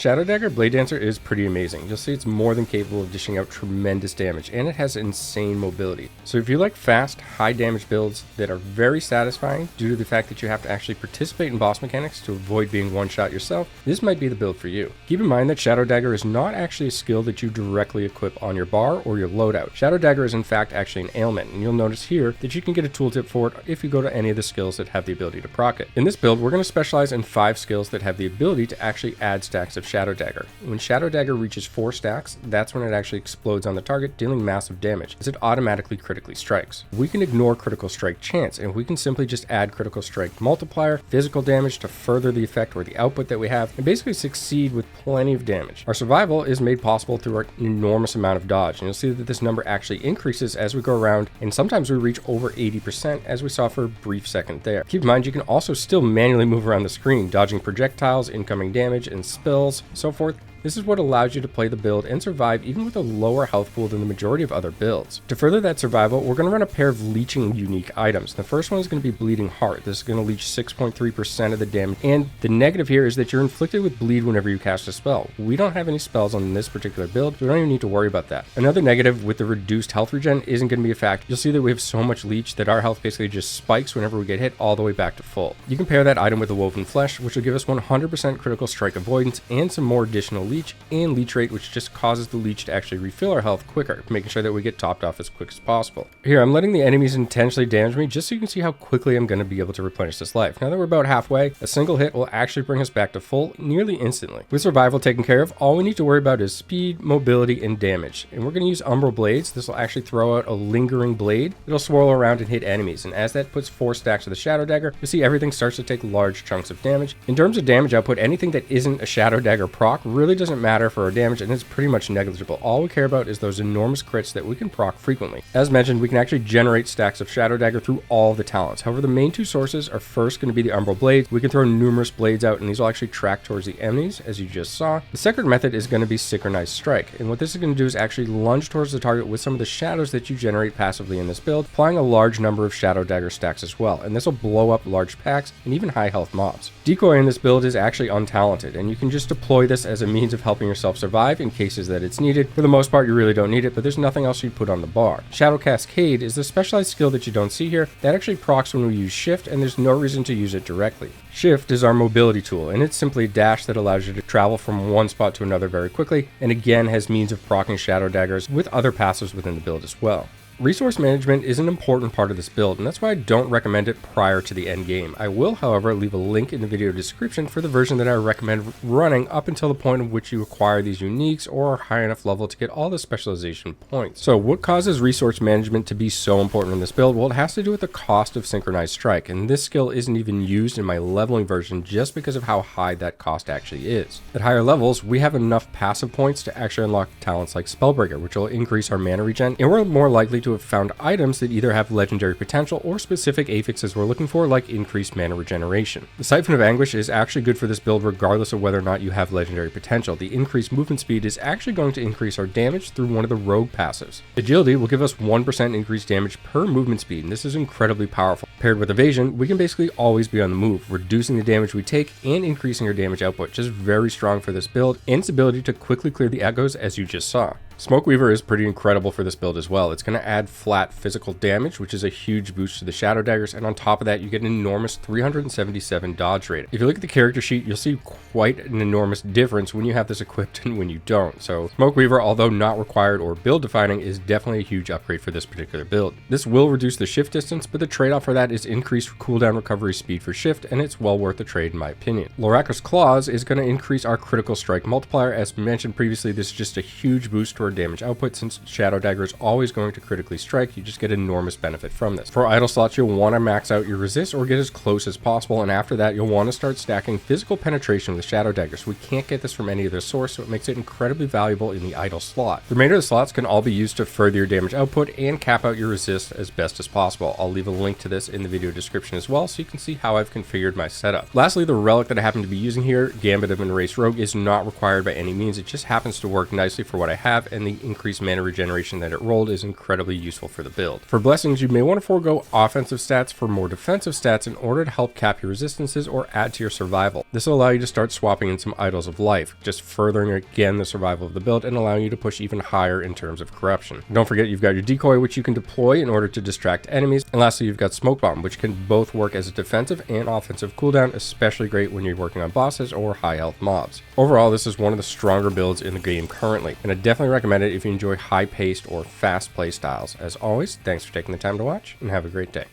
Shadow Dagger Bladedancer is pretty amazing. You'll see it's more than capable of dishing out tremendous damage, and it has insane mobility. So if you like fast, high damage builds that are very satisfying due to the fact that you have to actually participate in boss mechanics to avoid being one-shot yourself, this might be the build for you. Keep in mind that Shadow Dagger is not actually a skill that you directly equip on your bar or your loadout. Shadow Dagger is in fact actually an ailment, and you'll notice here that you can get a tooltip for it if you go to any of the skills that have the ability to proc it. In this build, we're going to specialize in 5 skills that have the ability to actually add stacks of Shadow Dagger. When Shadow Dagger reaches 4 stacks, that's when it actually explodes on the target, dealing massive damage, as it automatically critically strikes. We can ignore critical strike chance, and we can simply just add critical strike multiplier, physical damage to further the effect or the output that we have, and basically succeed with plenty of damage. Our survival is made possible through our enormous amount of dodge, and you'll see that this number actually increases as we go around, and sometimes we reach over 80%, as we saw for a brief second there. Keep in mind, you can also still manually move around the screen, dodging projectiles, incoming damage, and spells, so forth. This is what allows you to play the build and survive even with a lower health pool than the majority of other builds. To further that survival, we're going to run a pair of leeching unique items. The first one is going to be Bleeding Heart. This is going to leech 6.3% of the damage, and the negative here is that you're inflicted with bleed whenever you cast a spell. We don't have any spells on this particular build, so we don't even need to worry about that. Another negative with the reduced health regen isn't going to be a fact. You'll see that we have so much leech that our health basically just spikes whenever we get hit all the way back to full. You can pair that item with the Woven Flesh, which will give us 100% critical strike avoidance and some more additional leech, and leech rate, which just causes the leech to actually refill our health quicker, making sure that we get topped off as quick as possible. Here, I'm letting the enemies intentionally damage me just so you can see how quickly I'm going to be able to replenish this life. Now that we're about halfway, a single hit will actually bring us back to full nearly instantly. With survival taken care of, all we need to worry about is speed, mobility, and damage. And we're going to use Umbral blades. This will actually throw out a lingering blade. It'll swirl around and hit enemies, and as that puts 4 stacks of the Shadow Dagger, you'll see everything starts to take large chunks of damage. In terms of damage output, anything that isn't a Shadow Dagger proc really doesn't matter for our damage, and it's pretty much negligible. All we care about is those enormous crits that we can proc frequently. As mentioned, we can actually generate stacks of Shadow Dagger through all the talents. However, the main 2 sources are first going to be the Umbral blades. We can throw numerous blades out, and these will actually track towards the enemies, as you just saw. The second method is going to be Synchronized Strike, and what this is going to do is actually lunge towards the target with some of the shadows that you generate passively in this build, applying a large number of Shadow Dagger stacks as well, and this will blow up large packs and even high health mobs. Decoy in this build is actually untalented, and you can just deploy this as a means of helping yourself survive in cases that it's needed. For the most part, you really don't need it, but there's nothing else you'd put on the bar. Shadow Cascade is a specialized skill that you don't see here that actually procs when we use Shift, and there's no reason to use it directly. Shift is our mobility tool, and it's simply a dash that allows you to travel from one spot to another very quickly, and again has means of proccing Shadow Daggers with other passives within the build as well. Resource management is an important part of this build, and that's why I don't recommend it prior to the end game. I will, however, leave a link in the video description for the version that I recommend running up until the point at which you acquire these uniques or are high enough level to get all the specialization points. So what causes resource management to be so important in this build? Well, it has to do with the cost of Synchronized Strike, and this skill isn't even used in my leveling version just because of how high that cost actually is. At higher levels, we have enough passive points to actually unlock talents like Spellbreaker, which will increase our mana regen, and we're more likely to have found items that either have legendary potential or specific affixes we're looking for, like increased mana regeneration. The Siphon of Anguish is actually good for this build regardless of whether or not you have legendary potential. The increased movement speed is actually going to increase our damage through one of the rogue passives. Agility will give us 1% increased damage per movement speed, and this is incredibly powerful. Paired with Evasion, we can basically always be on the move, reducing the damage we take and increasing our damage output, which is very strong for this build, and its ability to quickly clear the echoes as you just saw. Smoke Weaver is pretty incredible for this build as well. It's going to add flat physical damage, which is a huge boost to the Shadow Daggers, and on top of that, you get an enormous 377 dodge rate. If you look at the character sheet, you'll see quite an enormous difference when you have this equipped and when you don't. So Smoke Weaver, although not required or build defining, is definitely a huge upgrade for this particular build. This will reduce the shift distance, but the trade-off for that is increased cooldown recovery speed for shift, and it's well worth the trade in my opinion. Lorakar's Claws is going to increase our critical strike multiplier. As mentioned previously, this is just a huge boost to our damage output. Since Shadow Dagger is always going to critically strike, you just get enormous benefit from this. For idle slots, you'll want to max out your resist or get as close as possible, and after that you'll want to start stacking physical penetration with Shadow Daggers. We can't get this from any other source, so it makes it incredibly valuable in the idle slot. The remainder of the slots can all be used to further your damage output and cap out your resist as best as possible. I'll leave a link to this in the video description as well, so you can see how I've configured my setup. Lastly, the relic that I happen to be using here, Gambit of an Erased Rogue, is not required by any means. It just happens to work nicely for what I have, and and the increased mana regeneration that it rolled is incredibly useful for the build. For blessings, you may want to forego offensive stats for more defensive stats in order to help cap your resistances or add to your survival. This will allow you to start swapping in some idols of life, just furthering again the survival of the build and allowing you to push even higher in terms of corruption. Don't forget you've got your Decoy, which you can deploy in order to distract enemies, and lastly you've got Smoke Bomb, which can both work as a defensive and offensive cooldown, especially great when you're working on bosses or high health mobs. Overall, this is one of the stronger builds in the game currently, and I definitely recommend it if you enjoy high paced or fast play styles. As always, thanks for taking the time to watch and have a great day.